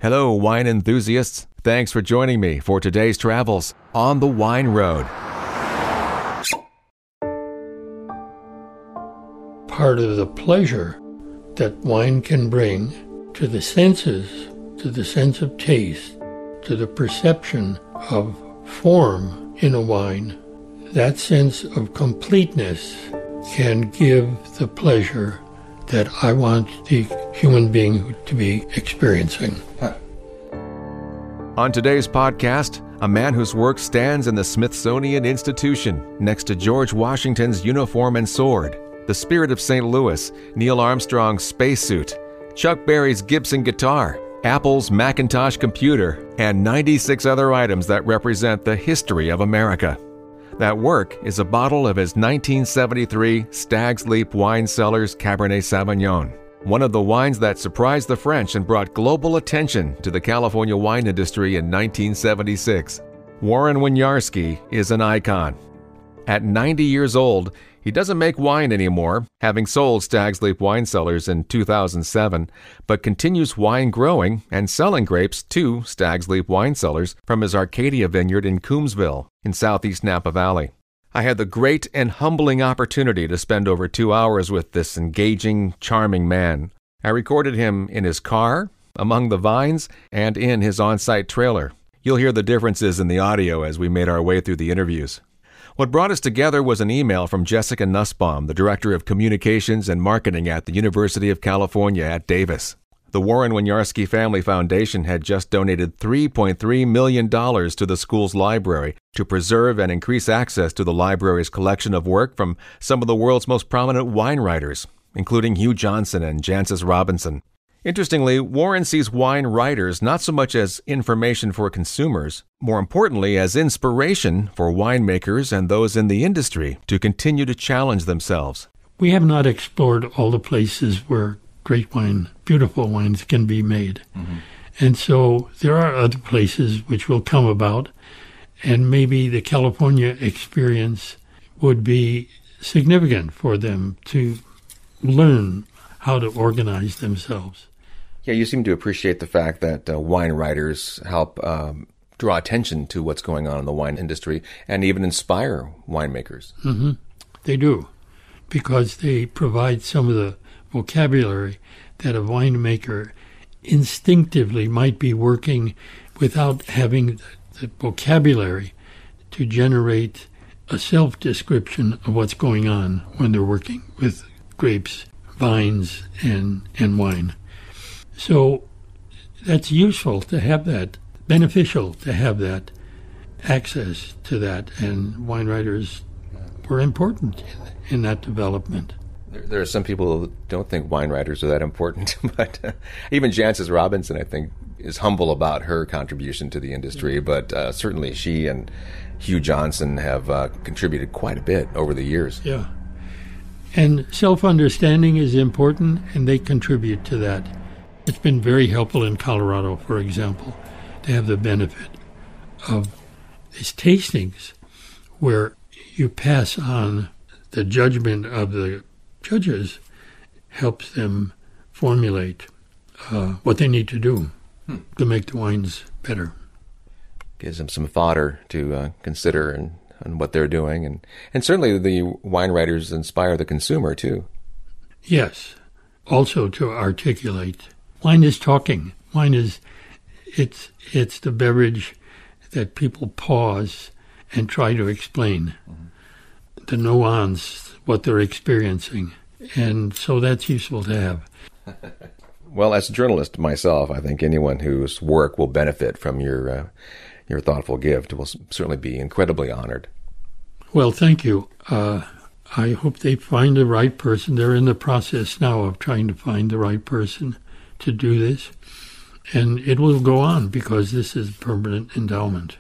Hello, wine enthusiasts. Thanks for joining me for today's travels on the wine road. Part of the pleasure that wine can bring to the senses, to the sense of taste, to the perception of form in a wine, that sense of completeness can give the pleasure that I want the human being to be experiencing. On today's podcast, a man whose work stands in the Smithsonian Institution next to George Washington's uniform and sword, the Spirit of St. Louis, Neil Armstrong's spacesuit, Chuck Berry's Gibson guitar, Apple's Macintosh computer, and 96 other items that represent the history of America. That work is a bottle of his 1973 Stag's Leap Wine Cellars Cabernet Sauvignon, one of the wines that surprised the French and brought global attention to the California wine industry in 1976. Warren Winiarski is an icon. At 90 years old, he doesn't make wine anymore, having sold Stag's Leap Wine Cellars in 2007, but continues wine growing and selling grapes to Stag's Leap Wine Cellars from his Arcadia Vineyard in Coombsville in southeast Napa Valley. I had the great and humbling opportunity to spend over 2 hours with this engaging, charming man. I recorded him in his car, among the vines, and in his on-site trailer. You'll hear the differences in the audio as we made our way through the interviews. What brought us together was an email from Jessica Nussbaum, the Director of Communications and Marketing at the University of California at Davis. The Warren Winiarski Family Foundation had just donated $3.3 million to the school's library to preserve and increase access to the library's collection of work from some of the world's most prominent wine writers, including Hugh Johnson and Jancis Robinson. Interestingly, Warren sees wine writers not so much as information for consumers, more importantly as inspiration for winemakers and those in the industry to continue to challenge themselves. We have not explored all the places where great wine, beautiful wines can be made. Mm-hmm. And so there are other places which will come about, and maybe the California experience would be significant for them to learn how to organize themselves. Yeah, you seem to appreciate the fact that wine writers help draw attention to what's going on in the wine industry and even inspire winemakers. Mm-hmm. They do, because they provide some of the vocabulary that a winemaker instinctively might be working without having the vocabulary to generate a self-description of what's going on when they're working with grapes, vines, and wine. So that's useful to have that, beneficial to have that access to that, and wine writers were important in that development. There are some people who don't think wine writers are that important, but even Jancis Robinson, I think, is humble about her contribution to the industry, but certainly she and Hugh Johnson have contributed quite a bit over the years. Yeah. And self-understanding is important, and they contribute to that. It's been very helpful in Colorado, for example, to have the benefit of these tastings where you pass on the judgment of the judges, helps them formulate what they need to do to make the wines better. Gives them some fodder to consider and what they're doing. And certainly the wine writers inspire the consumer, too. Yes. Also to articulate. Wine is talking. Wine is, it's the beverage that people pause and try to explain. Mm-hmm. The nuance, what they're experiencing. And so that's useful to have. Well, as a journalist myself, I think anyone whose work will benefit from your thoughtful gift will certainly be incredibly honored. Well, thank you. I hope they find the right person. They're in the process now of trying to find the right person to do this. And it will go on because this is permanent endowment.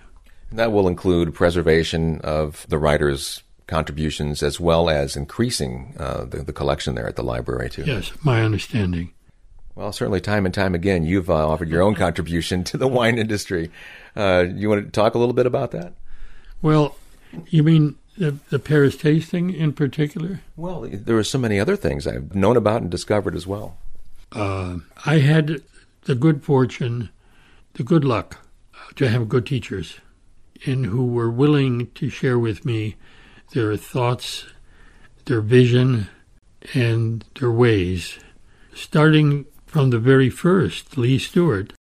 That will include preservation of the writer's contributions as well as increasing the collection there at the library, too. Yes, my understanding. Well, certainly time and time again, you've offered your own contribution to the wine industry. You want to talk a little bit about that? Well, you mean the Paris tasting in particular? Well, there are so many other things I've known about and discovered as well. I had the good fortune the good luck to have good teachers and who were willing to share with me their thoughts, their vision, and their ways. Starting from the very first, Lee Stewart.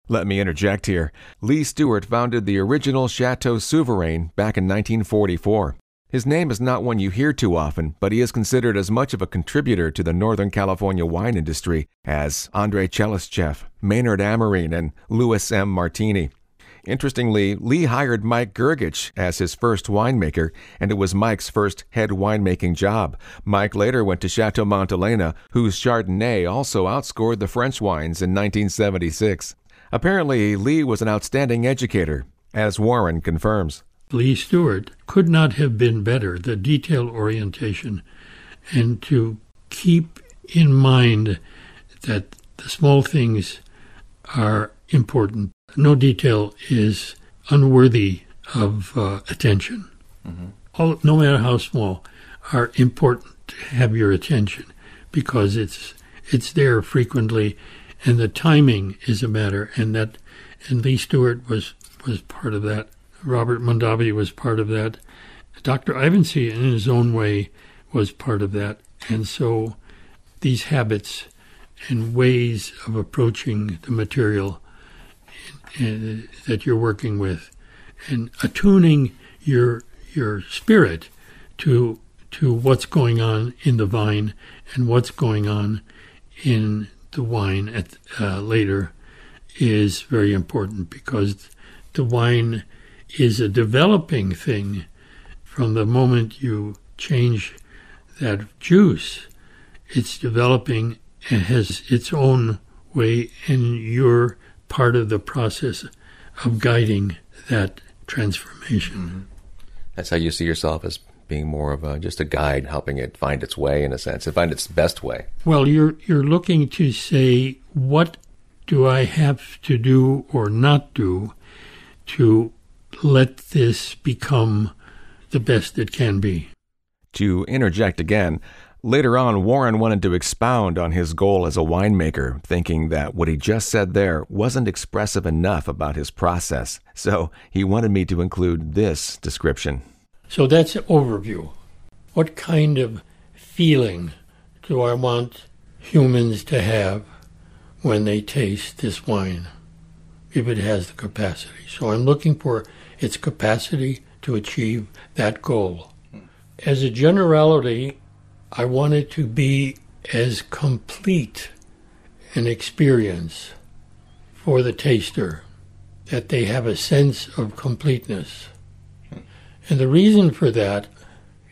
Let me interject here. Lee Stewart founded the original Chateau Souverain back in 1944. His name is not one you hear too often, but he is considered as much of a contributor to the Northern California wine industry as Andrei Chelistchev, Maynard Amerine, and Louis M. Martini. Interestingly, Lee hired Mike Gergich as his first winemaker, and it was Mike's first head winemaking job. Mike later went to Chateau Montelena, whose Chardonnay also outscored the French wines in 1976. Apparently, Lee was an outstanding educator, as Warren confirms. Lee Stewart could not have been better, the detail orientation, and to keep in mind that the small things are important. No detail is unworthy of attention. Mm-hmm. No matter how small, are important to have your attention because it's there frequently, and the timing is a matter, and Lee Stewart was part of that. Robert Mondavi was part of that. Dr. Ivancy, in his own way, was part of that. And so these habits and ways of approaching the material that you're working with and attuning your spirit to what's going on in the vine and what's going on in the wine later is very important, because the wine is a developing thing. From the moment you change that juice, it's developing and has its own way, and you're part of the process of guiding that transformation. Mm-hmm. That's how you see yourself, as being more of just a guide, helping it find its way, in a sense, and find its best way. Well, you're looking to say, what do I have to do or not do to let this become the best it can be? To interject again, later on, Warren wanted to expound on his goal as a winemaker, thinking that what he just said there wasn't expressive enough about his process. So he wanted me to include this description. So that's an overview. What kind of feeling do I want humans to have when they taste this wine, if it has the capacity? So I'm looking for its capacity to achieve that goal. As a generality, I want it to be as complete an experience for the taster, that they have a sense of completeness. And the reason for that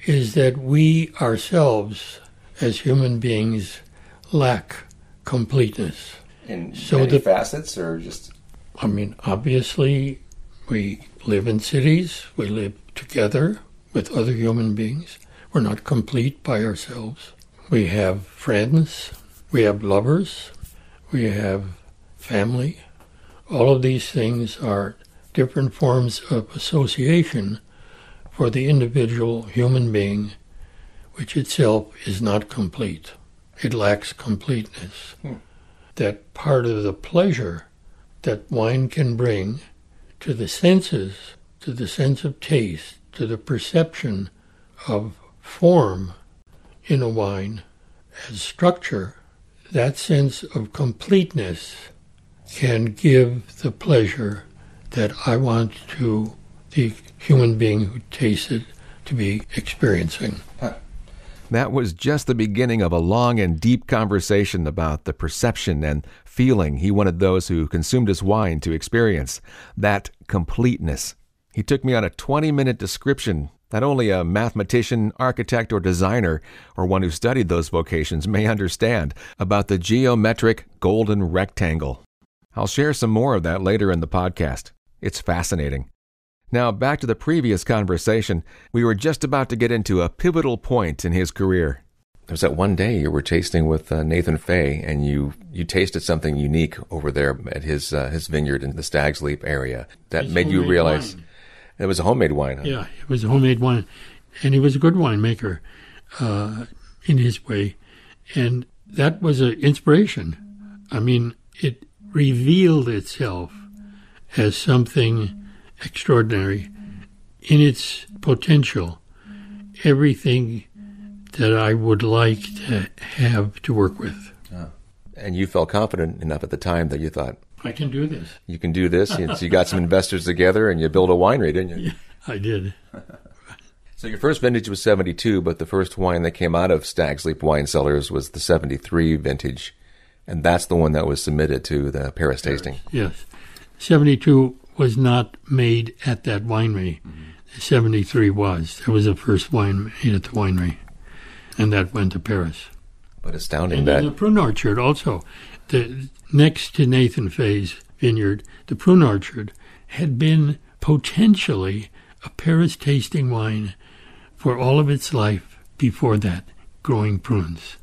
is that we ourselves, as human beings, lack completeness. In many facets, or just? Obviously, we live in cities, we live together with other human beings. We're not complete by ourselves. We have friends, we have lovers, we have family. All of these things are different forms of association for the individual human being, which itself is not complete. It lacks completeness. That part of the pleasure that wine can bring to the senses, to the sense of taste, to the perception of form in a wine as structure, that sense of completeness can give the pleasure that I want to the human being who tastes it to be experiencing. That was just the beginning of a long and deep conversation about the perception and feeling he wanted those who consumed his wine to experience, that completeness. He took me on a 20-minute description that only a mathematician, architect, or designer, or one who studied those vocations, may understand, about the geometric golden rectangle. I'll share some more of that later in the podcast. It's fascinating. Now, back to the previous conversation. We were just about to get into a pivotal point in his career. There was that one day you were tasting with Nathan Fay, and you tasted something unique over there at his vineyard in the Stag's Leap area that made you realize wine. It was a homemade wine. Huh? Yeah, it was a homemade wine, and he was a good winemaker in his way, and that was an inspiration. It revealed itself has something extraordinary in its potential. Everything that I would like to have to work with. And you felt confident enough at the time that you thought, I can do this. You can do this. So you got some investors together and you built a winery, didn't you? Yeah, I did. So your first vintage was 72, but the first wine that came out of Stag's Leap Wine Cellars was the 73 vintage. And that's the one that was submitted to the Paris tasting. Yes. 72 was not made at that winery. 73 was. That was the first wine made at the winery. And that went to Paris. But astounding and that... the prune orchard also. Next to Nathan Fay's vineyard, the prune orchard had been potentially a Paris tasting wine for all of its life before that, growing prunes.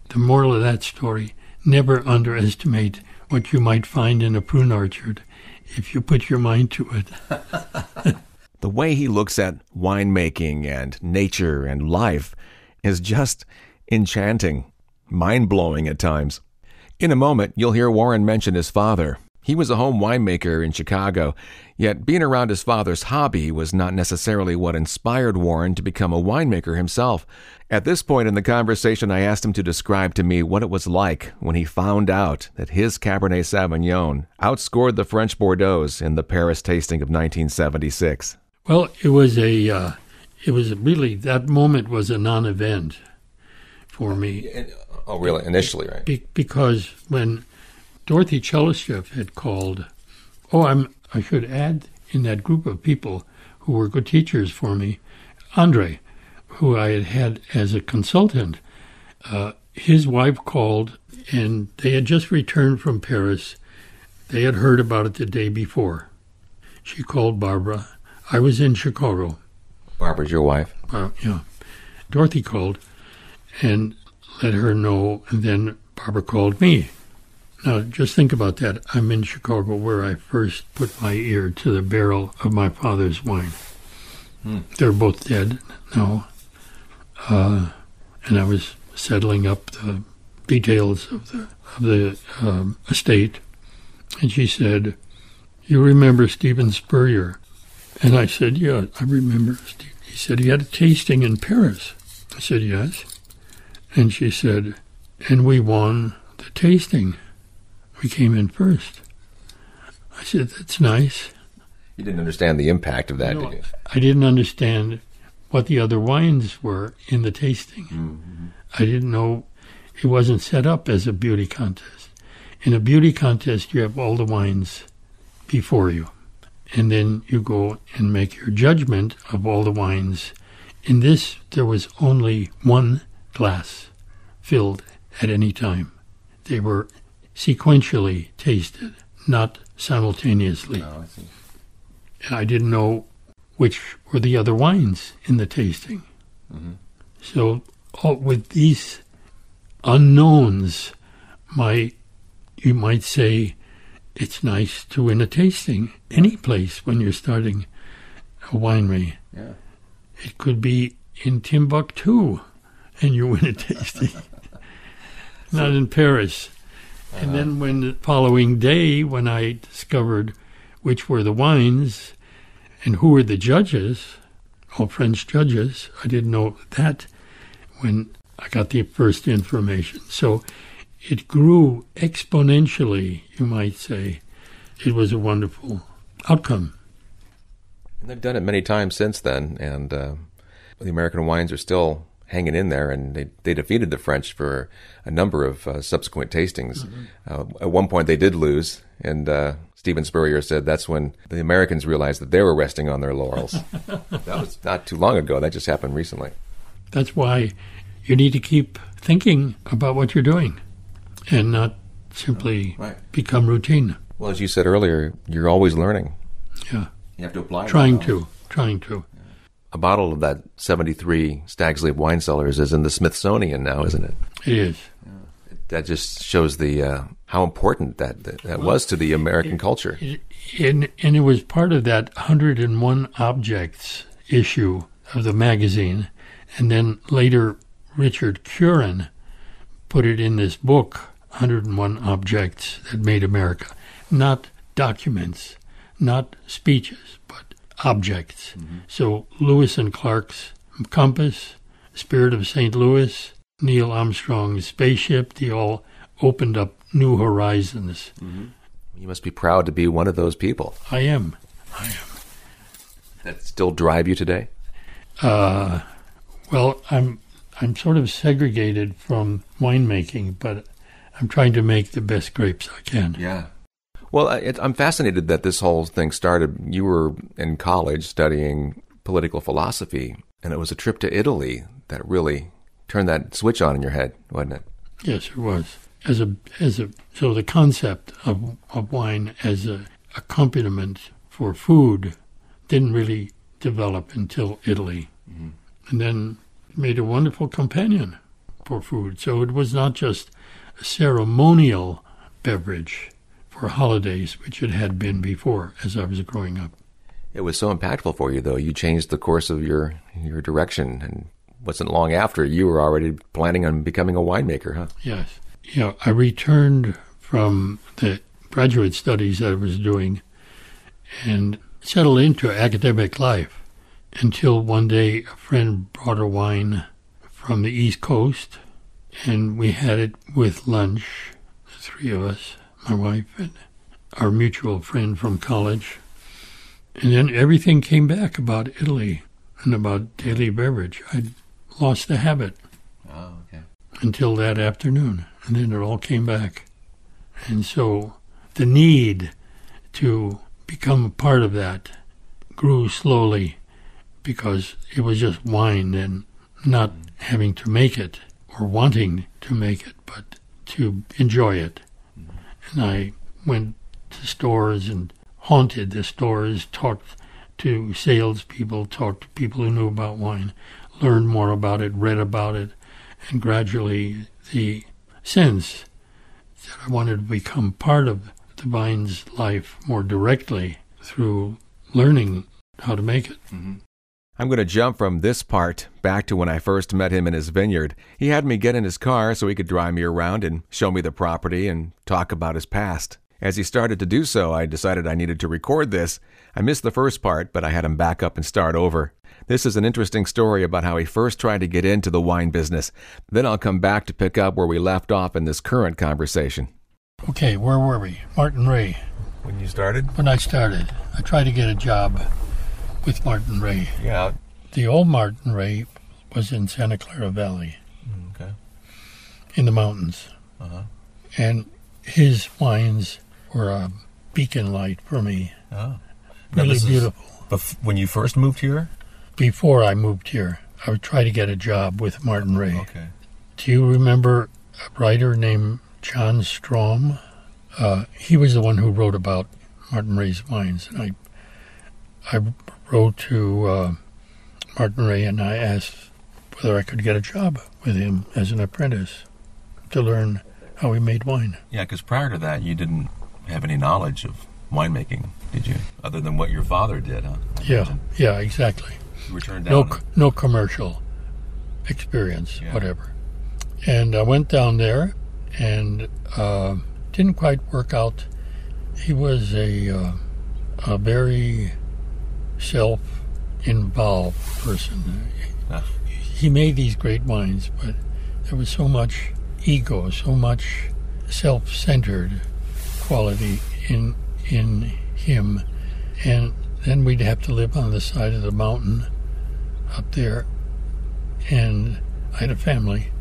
The moral of that story, never underestimate what you might find in a prune orchard if you put your mind to it. The way he looks at winemaking and nature and life is just enchanting, mind-blowing at times. In a moment, you'll hear Warren mention his father. He was a home winemaker in Chicago, yet being around his father's hobby was not necessarily what inspired Warren to become a winemaker himself. At this point in the conversation, I asked him to describe to me what it was like when he found out that his Cabernet Sauvignon outscored the French Bordeaux in the Paris tasting of 1976. Well, it was really, that moment was a non-event for me. Oh, really? Initially, right? Because when Dorothy Chelyshev had called, I should add in that group of people who were good teachers for me, Andre, who I had as a consultant, his wife called, and they had just returned from Paris. They had heard about it the day before. She called Barbara. I was in Chicago. Barbara's your wife? Yeah. Dorothy called and let her know, and then Barbara called me. Now, just think about that. I'm in Chicago where I first put my ear to the barrel of my father's wine. They're both dead now. And I was settling up the details of the estate. And she said, "You remember Stephen Spurrier?" And I said, "Yeah, I remember." He said, "He had a tasting in Paris." I said, "Yes." And she said, "And we won the tasting. We came in first." I said, "That's nice." You didn't understand the impact of that, did you? I didn't understand what the other wines were in the tasting. Mm-hmm. I didn't know it wasn't set up as a beauty contest. In a beauty contest, you have all the wines before you. And then you go and make your judgment of all the wines. In this, there was only one glass filled at any time. They were sequentially tasted, not simultaneously. Oh, I see. And I didn't know which were the other wines in the tasting. Mm-hmm. So with these unknowns, you might say it's nice to win a tasting any place when you're starting a winery. Yeah. It could be in Timbuktu and you win a tasting. Not in Paris. And then the following day, when I discovered which were the wines and who were the judges, all French judges, I didn't know that when I got the first information. So it grew exponentially, you might say. It was a wonderful outcome. And they've done it many times since then, and the American wines are still hanging in there, and they defeated the French for a number of subsequent tastings. Mm-hmm. At one point they did lose, and Stephen Spurrier said that's when the Americans realized that they were resting on their laurels. That was not too long ago. That just happened recently. That's why you need to keep thinking about what you're doing and not simply become routine. Well, as you said earlier, you're always learning. Yeah. You have to apply. Trying to. A bottle of that 73 Stag's Leap Wine Cellars is in the Smithsonian now, isn't it? It is. Yeah. That just shows the how important that was to the American culture. And it was part of that 101 Objects issue of the magazine. And then later Richard Curran put it in this book, 101 Objects That Made America. Not documents, not speeches, but objects. Mm-hmm. So Lewis and Clark's compass, Spirit of St. Louis, Neil Armstrong's spaceship, they all opened up new horizons. Mm-hmm. You must be proud to be one of those people. I am. That still drive you today? Well, I'm sort of segregated from winemaking, but I'm trying to make the best grapes I can. Yeah. Well, I'm fascinated that this whole thing started. You were in college studying political philosophy, and it was a trip to Italy that really turned that switch on in your head, wasn't it? Yes, it was. So the concept of wine as an accompaniment for food didn't really develop until Italy. Mm-hmm. And then made a wonderful companion for food. So it was not just a ceremonial beverage for holidays, which it had been before as I was growing up. It was so impactful for you, though. You changed the course of your direction, and wasn't long after you were already planning on becoming a winemaker, huh? Yes. I returned from the graduate studies that I was doing and settled into academic life until one day a friend brought a wine from the East Coast, and we had it with lunch, the three of us, my wife and our mutual friend from college. And then everything came back about Italy and about daily beverage. I'd lost the habit. Oh, okay. Until that afternoon, and then it all came back. And so the need to become a part of that grew slowly because it was just wine and not having to make it or wanting to make it, but to enjoy it. And I went to stores and haunted the stores, talked to salespeople, talked to people who knew about wine, learned more about it, read about it, and gradually the sense that I wanted to become part of the vine's life more directly through learning how to make it. Mm-hmm. I'm going to jump from this part back to when I first met him in his vineyard. He had me get in his car so he could drive me around and show me the property and talk about his past. As he started to do so, I decided I needed to record this. I missed the first part, but I had him back up and start over. This is an interesting story about how he first tried to get into the wine business. Then I'll come back to pick up where we left off in this current conversation. Okay, where were we? Martin Ray. When you started? When I started. I tried to get a job with Martin Ray. Yeah. The old Martin Ray was in Santa Clara Valley. Okay. In the mountains. Uh-huh. And his wines were a beacon light for me. Oh. Really beautiful. When you first moved here? Before I moved here, I would try to get a job with Martin Ray. Okay. Do you remember a writer named John Strom? He was the one who wrote about Martin Ray's wines. And I wrote to Martin Ray and I asked whether I could get a job with him as an apprentice to learn how he made wine. Yeah, because prior to that, you didn't have any knowledge of winemaking, did you? Other than what your father did, huh? Yeah, exactly. You were turned down. No commercial experience, whatever. And I went down there and didn't quite work out. He was a very self-involved person. He made these great wines, but there was so much ego, so much self-centered quality in him. And then we'd have to live on the side of the mountain up there. And I had a family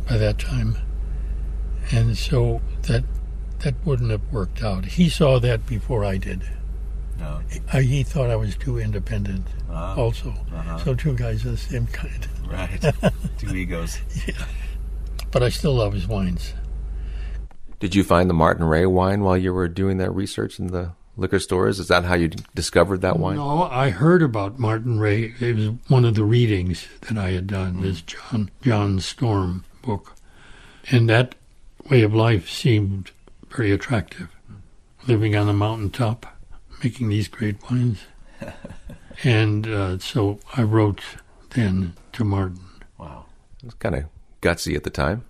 by that time. And so that wouldn't have worked out. He saw that before I did. No. He thought I was too independent also. Uh-huh. So two guys of the same kind. Right. Two egos. Yeah. But I still love his wines. Did you find the Martin Ray wine while you were doing that research in the liquor stores? Is that how you discovered that wine? No, I heard about Martin Ray. It was one of the readings that I had done, this John Storm book. And that way of life seemed very attractive. Living on a mountaintop, making these great wines. And so I wrote then to Martin. Wow. It was kind of gutsy at the time.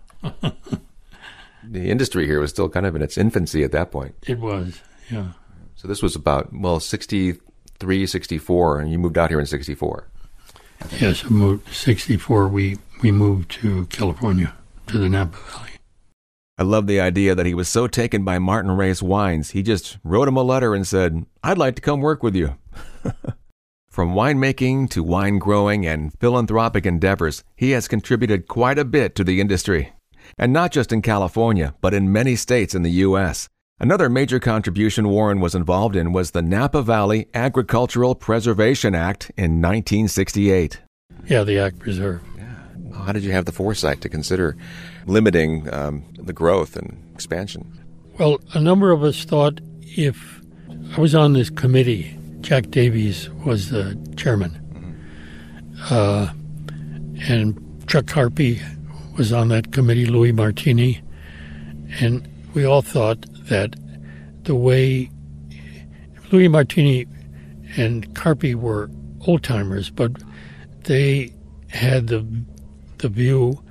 The industry here was still kind of in its infancy at that point. It was, yeah. So this was about, 63, 64, and you moved out here in 64. Yes, I moved 64. We moved to California, to the Napa Valley. I love the idea that he was so taken by Martin Ray's wines, he just wrote him a letter and said, "I'd like to come work with you." From winemaking to wine growing and philanthropic endeavors, he has contributed quite a bit to the industry. And not just in California, but in many states in the U.S. Another major contribution Warren was involved in was the Napa Valley Agricultural Preservation Act in 1968. Yeah, the Ag Preserve. How did you have the foresight to consider limiting the growth and expansion? Well, a number of us thought if I was on this committee, Jack Davies was the chairman, and Chuck Harpy was on that committee, Louis Martini, and we all thought that the way Louis Martini and Harpy were old-timers, but they had the view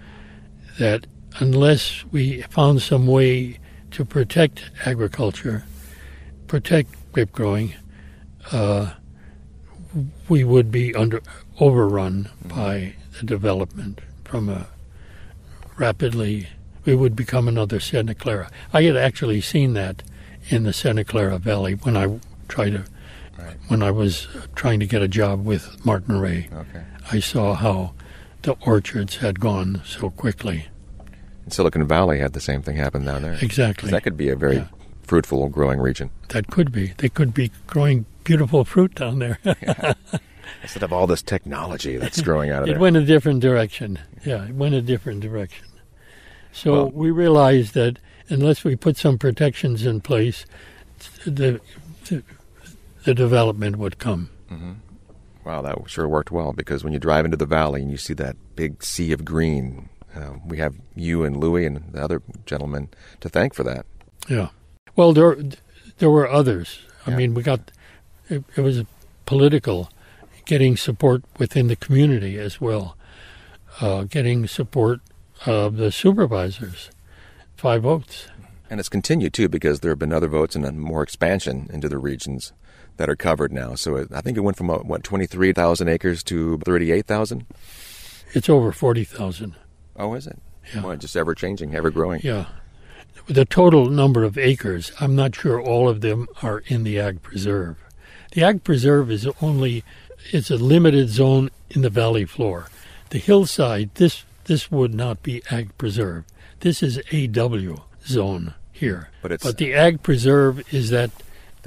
that unless we found some way to protect agriculture, protect grape growing, we would be overrun by the development from a rapidly, we would become another Santa Clara. I had actually seen that in the Santa Clara Valley when I was trying to get a job with Martin Ray. Okay. I saw how the orchards had gone so quickly. And Silicon Valley had the same thing happen down there. Exactly. 'Cause that could be a very fruitful growing region. That could be. They could be growing beautiful fruit down there. Instead of all this technology that's growing out of there. It went a different direction. Yeah, it went a different direction. So we realized that unless we put some protections in place, the development would come. Mm-hmm. Wow, that sure worked well, because when you drive into the valley and you see that big sea of green, we have you and Louis and the other gentlemen to thank for that. Yeah. Well, there were others. I mean, we got, it was political, getting support within the community as well, getting support of the supervisors, 5 votes. And it's continued, too, because there have been other votes and more expansion into the regions that are covered now. So I think it went from, 23,000 acres to 38,000? It's over 40,000. Oh, is it? Yeah. Well, just ever-changing, ever-growing. Yeah. The total number of acres, I'm not sure all of them are in the Ag Preserve. The Ag Preserve is it's a limited zone in the valley floor. The hillside, this would not be Ag Preserve. This is AW zone here. But the Ag Preserve is that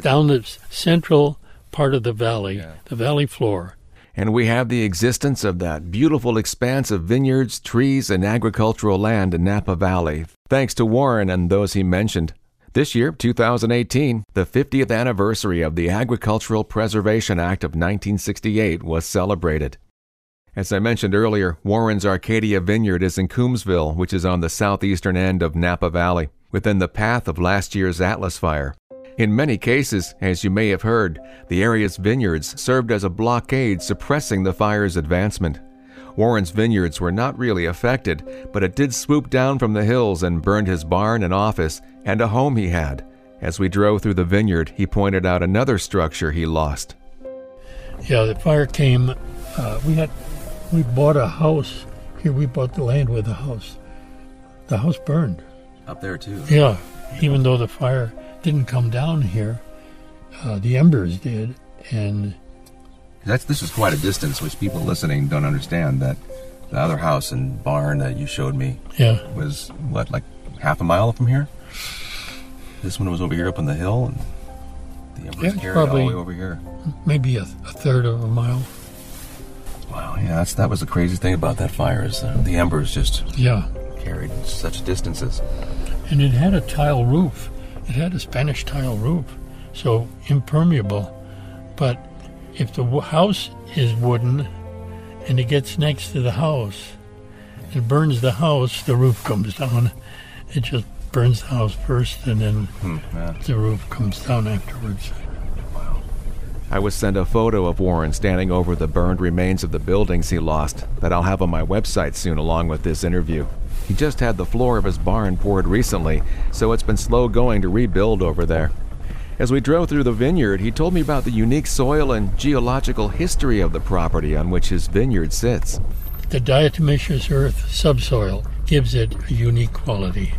down the central part of the valley, the valley floor. And we have the existence of that beautiful expanse of vineyards, trees, and agricultural land in Napa Valley, thanks to Warren and those he mentioned. This year, 2018, the 50th anniversary of the Agricultural Preservation Act of 1968 was celebrated. As I mentioned earlier, Warren's Arcadia Vineyard is in Coombsville, which is on the southeastern end of Napa Valley, within the path of last year's Atlas Fire. In many cases, as you may have heard, the area's vineyards served as a blockade suppressing the fire's advancement. Warren's vineyards were not really affected, but it did swoop down from the hills and burned his barn and office and a home he had. As we drove through the vineyard, he pointed out another structure he lost. Yeah, the fire came. We bought a house. Here we bought the land with the house. The house burned. Up there, too. Yeah, even though the fire didn't come down here, the embers did, and this is quite a distance, which people listening don't understand. That the other house and barn that you showed me was like half a mile from here. This one was over here up on the hill, and the embers carried all the way over here. Maybe a third of a mile. Wow, yeah, that was the crazy thing about that fire is the embers just carried such distances. And it had a tile roof. It had a Spanish tile roof, so impermeable. But if the house is wooden and it gets next to the house and burns the house, the roof comes down. It just burns the house first, and then the roof comes down afterwards. Wow. I was sent a photo of Warren standing over the burned remains of the buildings he lost that I'll have on my website soon along with this interview. He just had the floor of his barn poured recently, so it's been slow going to rebuild over there. As we drove through the vineyard, he told me about the unique soil and geological history of the property on which his vineyard sits. The diatomaceous earth subsoil gives it a unique quality.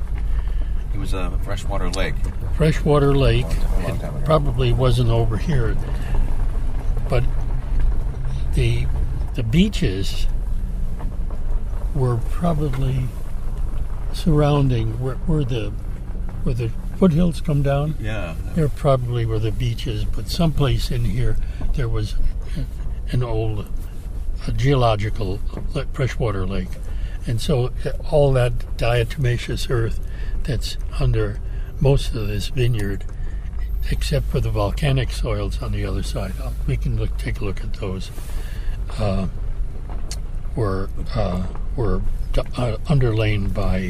It was a freshwater lake. Freshwater lake. Long time ago. It probably wasn't over here, but the beaches were probably surrounding where the foothills come down. Yeah. There probably were the beaches, but someplace in here there was an old geological freshwater lake. And so all that diatomaceous earth that's under most of this vineyard, except for the volcanic soils on the other side, we can take a look at those, were underlain by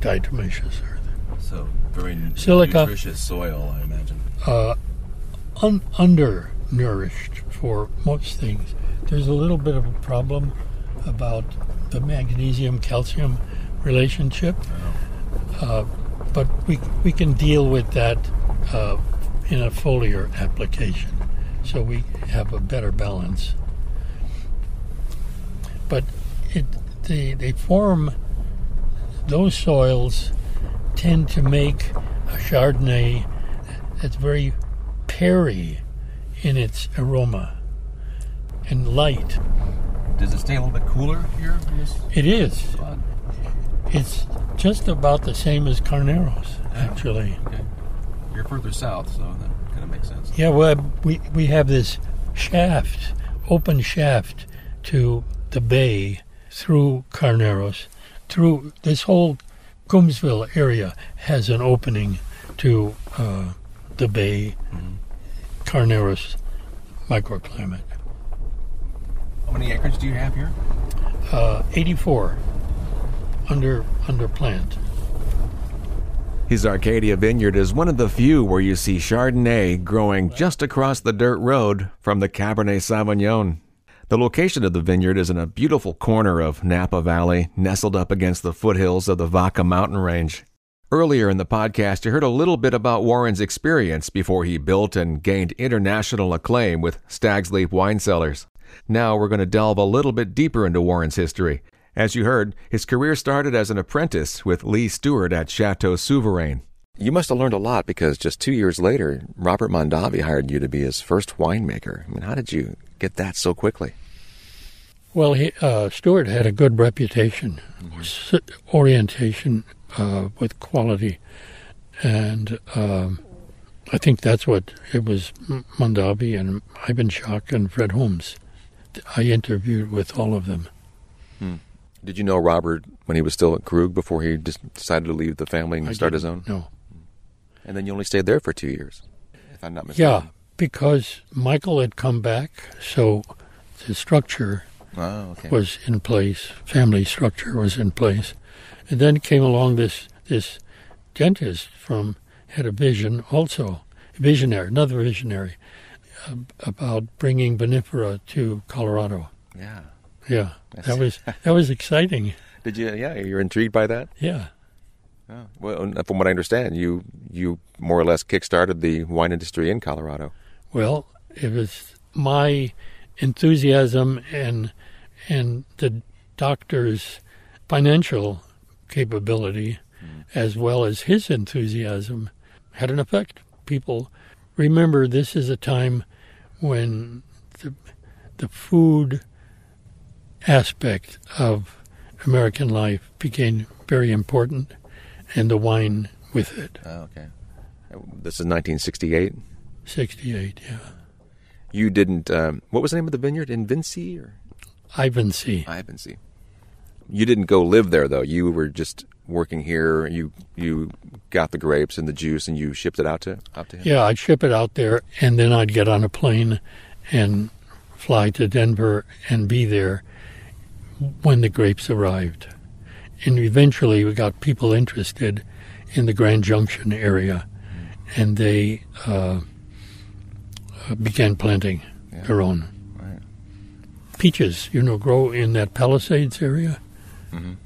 diatomaceous earth. So very Silica, nutritious soil, I imagine. Undernourished for most things. There's a little bit of a problem about the magnesium-calcium relationship, but we can deal with that in a foliar application, so we have a better balance. But they form, those soils tend to make a Chardonnay that's very peary in its aroma and light. Does it stay a little bit cooler here? It is. It's just about the same as Carneros, actually. Okay. You're further south, so that kind of makes sense. Yeah, well, we have this shaft, open shaft to the bay through Carneros. Through this whole Coombsville area has an opening to the bay, Carneros microclimate. How many acres do you have here? 84 under plant. His Arcadia vineyard is one of the few where you see Chardonnay growing just across the dirt road from the Cabernet Sauvignon. The location of the vineyard is in a beautiful corner of Napa Valley, nestled up against the foothills of the Vaca mountain range. Earlier in the podcast, you heard a little bit about Warren's experience before he built and gained international acclaim with Stag's Leap Wine Cellars. Now we're going to delve a little bit deeper into Warren's history. As you heard, his career started as an apprentice with Lee Stewart at Chateau Souverain. You must have learned a lot because just 2 years later, Robert Mondavi hired you to be his first winemaker. I mean, how did you get that so quickly? Well, Stewart had a good reputation, orientation with quality, and I think that's what it was. Mondavi and Ivan Schock and Fred Holmes. I interviewed with all of them. Did you know Robert when he was still at Krug before he decided to leave the family and start his own? No. And then you only stayed there for 2 years, if I'm not mistaken. Yeah, because Michael had come back, so the structure was in place, family structure was in place. And then came along this dentist had a vision also, another visionary, about bringing vinifera to Colorado. Yeah. Yeah, that was exciting. Did you? Yeah, you're intrigued by that? Yeah. Oh, well, from what I understand, you more or less kick-started the wine industry in Colorado. Well, it was my enthusiasm and the doctor's financial capability, as well as his enthusiasm, had an effect. People remember this is a time when the food aspect of American life became very important, and the wine with it. Oh, okay. This is 1968? 68, yeah. You didn't, what was the name of the vineyard? Invinci? Or? Ivancy. Ivancy. You didn't go live there, though. You were just working here. You got the grapes and the juice, and you shipped it out to him? Yeah, I'd ship it out there, and then I'd get on a plane and fly to Denver and be there when the grapes arrived. And eventually we got people interested in the Grand Junction area, and they began planting their own. Right. Peaches, grow in that Palisades area,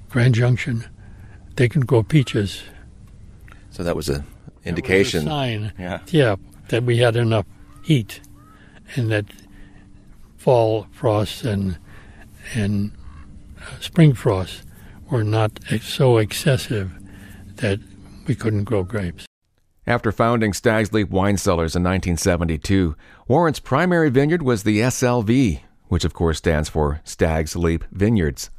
Grand Junction. They can grow peaches. So that was an indication. That was a sign. Yeah. that we had enough heat, and that fall frosts and spring frosts were not so excessive that we couldn't grow grapes. After founding Stag's Leap Wine Cellars in 1972, Warren's primary vineyard was the SLV, which of course stands for Stag's Leap Vineyards.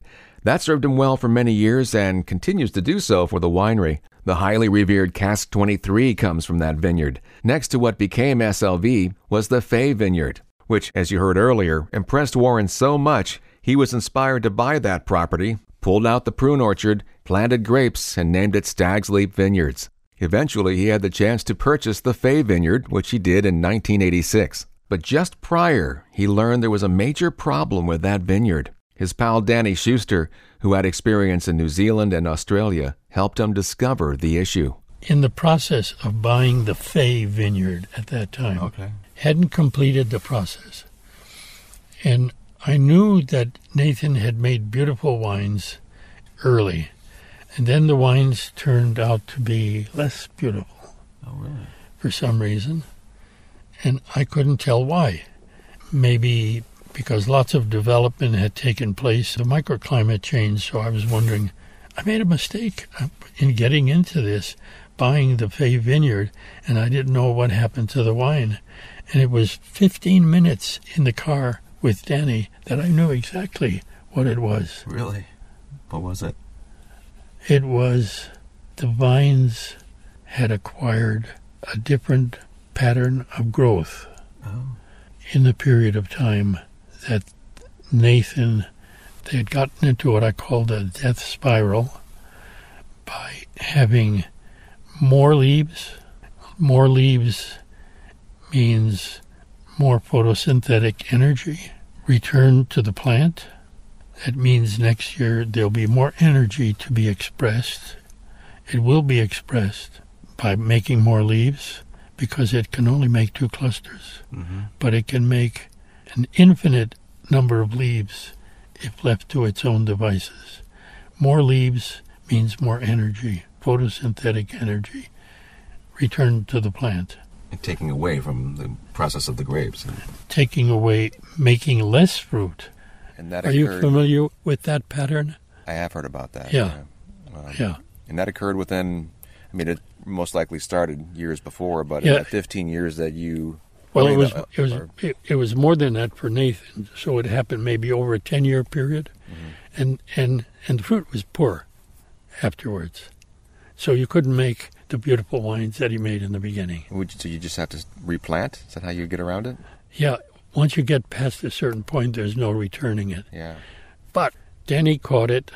That served him well for many years and continues to do so for the winery. The highly revered Cask 23 comes from that vineyard. Next to what became SLV was the Fay Vineyard, which, as you heard earlier, impressed Warren so much he was inspired to buy that property, pulled out the prune orchard, planted grapes, and named it Stag's Leap Vineyards. Eventually, he had the chance to purchase the Fay Vineyard, which he did in 1986. But just prior, he learned there was a major problem with that vineyard. His pal Danny Schuster, who had experience in New Zealand and Australia, helped him discover the issue. In the process of buying the Fay Vineyard at that time, hadn't completed the process. And I knew that Nathan had made beautiful wines early, and then the wines turned out to be less beautiful. Oh, really? For some reason. And I couldn't tell why. Maybe because lots of development had taken place, the microclimate changed, so I was wondering, I made a mistake in getting into this, buying the Fay Vineyard, and I didn't know what happened to the wine. And it was 15 minutes in the car with Danny that I knew exactly what it was. Really? What was it? It was the vines had acquired a different pattern of growth in the period of time that Nathan, they had gotten into what I call the death spiral by having more leaves. More leaves means more photosynthetic energy returned to the plant. That means next year there'll be more energy to be expressed. It will be expressed by making more leaves because it can only make 2 clusters. Mm-hmm. But it can make an infinite number of leaves if left to its own devices. More leaves means more energy, photosynthetic energy, returned to the plant. And taking away from the process of the grapes. Taking away, making less fruit. And that Are you familiar with that pattern? I have heard about that. Yeah. Yeah. And that occurred within, I mean, it most likely started years before, but in that 15 years that you... Well, it was more than that for Nathan, so it happened maybe over a 10-year period, and the fruit was poor afterwards. So you couldn't make the beautiful wines that he made in the beginning. So you just have to replant? Is that how you get around it? Yeah. Once you get past a certain point, there's no returning it. Yeah. But Danny caught it,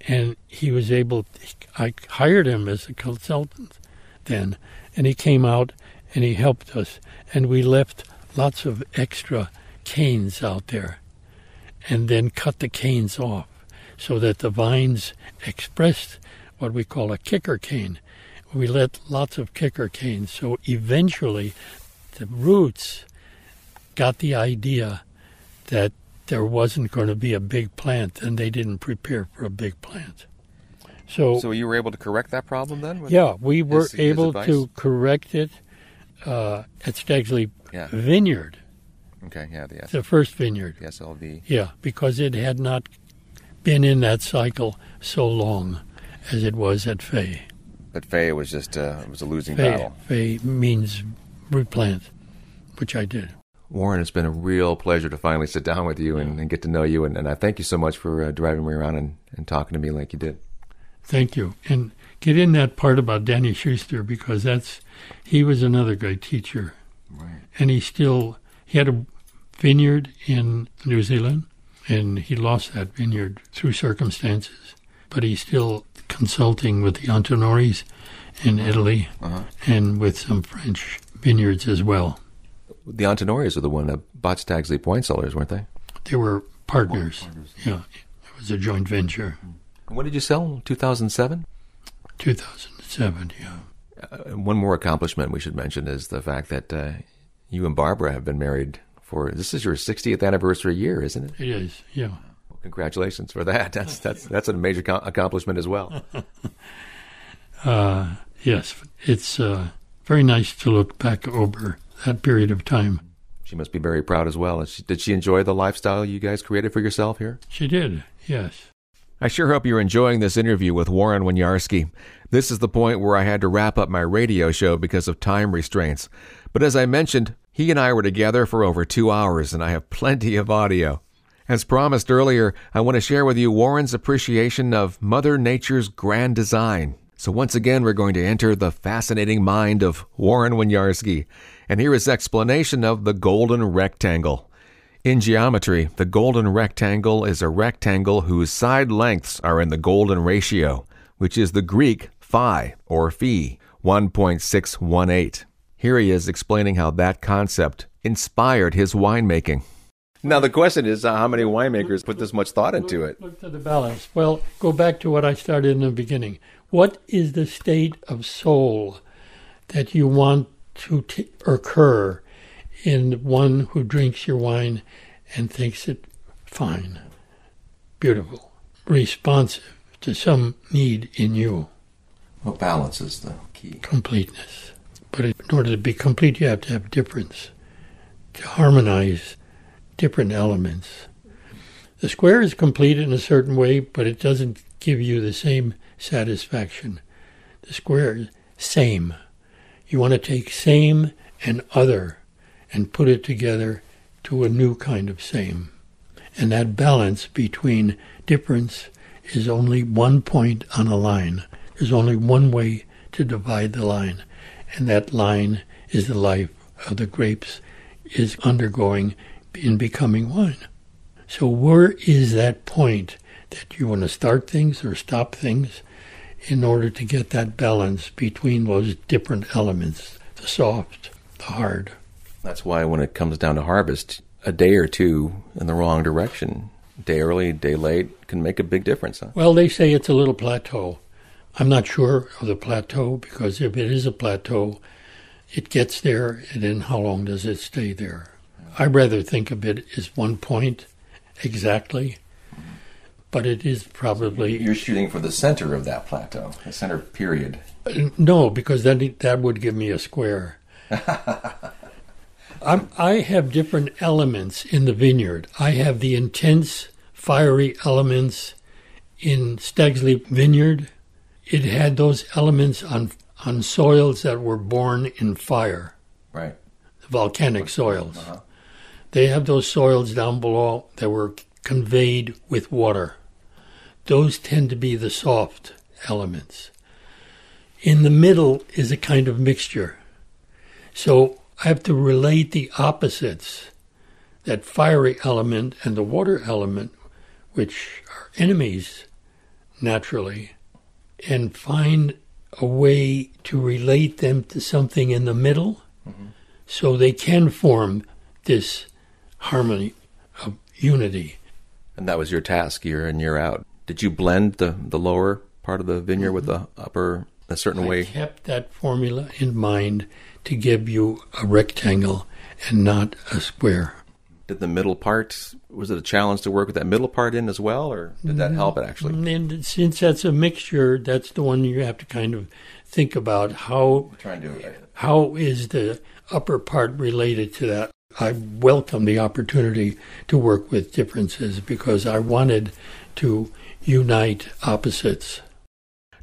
and he was able... I hired him as a consultant then, and he came out and he helped us, and we left lots of extra canes out there and then cut the canes off so that the vines expressed what we call a kicker cane. We let lots of kicker canes, so eventually the roots got the idea that there wasn't going to be a big plant, and they didn't prepare for a big plant. So you were able to correct that problem then? Yeah, we were able to correct it at Stag's Leap Vineyard. Okay, yeah, the first vineyard. The SLV. Yeah, because it had not been in that cycle so long as it was at Fay. But Fay was just it was a losing battle. Fay means replant, which I did. Warren, it's been a real pleasure to finally sit down with you and get to know you, and I thank you so much for driving me around and talking to me like you did. Thank you. And get in that part about Danny Schuster, because he was another great teacher. Right. And he had a vineyard in New Zealand, and he lost that vineyard through circumstances. But he's still consulting with the Antinoris in Italy and with some French vineyards as well. The Antinoris are the one that bought Stag's Leap Wine Cellars, weren't they? They were partners. Yeah, it was a joint venture. When did you sell? 2007? 2007, yeah. One more accomplishment we should mention is the fact that you and Barbara have been married this is your 60th anniversary year, isn't it? It is, yeah. Well, congratulations for that. That's a major accomplishment as well. Yes, it's very nice to look back over that period of time. She must be very proud as well. Did she enjoy the lifestyle you guys created for yourself here? She did, yes. I sure hope you're enjoying this interview with Warren Winiarski. This is the point where I had to wrap up my radio show because of time restraints. But as I mentioned, he and I were together for over 2 hours, and I have plenty of audio. As promised earlier, I want to share with you Warren's appreciation of Mother Nature's grand design. So once again, we're going to enter the fascinating mind of Warren Winiarski, and here is explanation of the golden rectangle. In geometry, the golden rectangle is a rectangle whose side lengths are in the golden ratio, which is the Greek phi, or phi, 1.618. Here he is explaining how that concept inspired his winemaking. Now the question is, how many winemakers put this much thought into it? Look to the balance. Well, go back to what I started in the beginning. What is the state of soul that you want to occur in one who drinks your wine and thinks it fine, beautiful, responsive to some need in you? Well, balance is the key. Completeness. But in order to be complete, you have to have difference, to harmonize different elements. The square is complete in a certain way, but it doesn't give you the same satisfaction. The square is same. You want to take same and other and put it together to a new kind of same. And that balance between difference is only one point on a line. There's only one way to divide the line, and that line is the life of the grapes is undergoing in becoming wine. So where is that point that you want to start things or stop things in order to get that balance between those different elements, the soft, the hard? That's why when it comes down to harvest, a day or two in the wrong direction, day early, day late, can make a big difference. Huh? Well, they say it's a little plateau. I'm not sure of the plateau, because if it is a plateau, it gets there, and then how long does it stay there? I rather think of it as one point exactly, but it is probably... You're shooting for the center of that plateau, the center period. No, because then that would give me a square. I have different elements in the vineyard. I have the intense, fiery elements in Stag's Vineyard. It had those elements on soils that were born in fire. Right. The volcanic soils. Uh-huh. They have those soils down below that were conveyed with water. Those tend to be the soft elements. In the middle is a kind of mixture. So I have to relate the opposites, that fiery element and the water element, which are enemies naturally, and find a way to relate them to something in the middle, so they can form this harmony of unity. And that was your task, year in, year out. Did you blend the lower part of the vineyard with the upper a certain way? I kept that formula in mind to give you a rectangle and not a square. Did the middle part, was it a challenge to work with that middle part in as well, or did that help it actually? And since that's a mixture, that's the one you have to kind of think about how is the upper part related to that. I welcome the opportunity to work with differences because I wanted to unite opposites.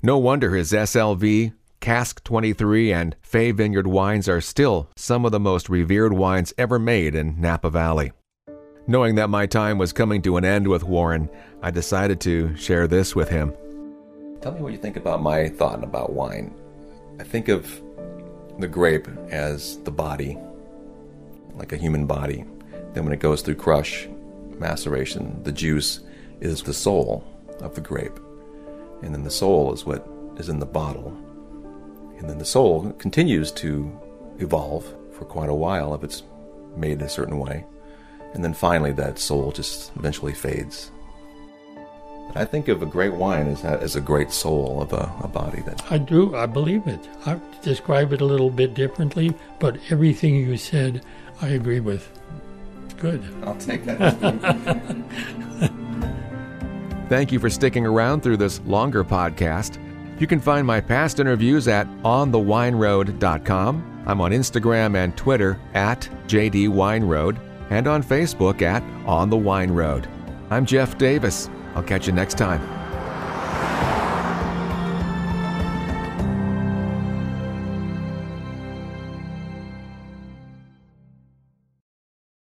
No wonder his SLV, Cask 23, and Fay Vineyard wines are still some of the most revered wines ever made in Napa Valley. Knowing that my time was coming to an end with Warren, I decided to share this with him. Tell me what you think about my thought about wine. I think of the grape as the body, like a human body. Then when it goes through crush, maceration, the juice is the soul of the grape. And then the soul is what is in the bottle. And then the soul continues to evolve for quite a while if it's made a certain way. And then finally that soul just eventually fades. But I think of a great wine as a great soul of a body. I do. I believe it. I describe it a little bit differently, but everything you said, I agree with. Good. I'll take that. Thank you for sticking around through this longer podcast. You can find my past interviews at onthewineroad.com. I'm on Instagram and Twitter at JDWineRoad and on Facebook at On the Wine Road. I'm Jeff Davis. I'll catch you next time.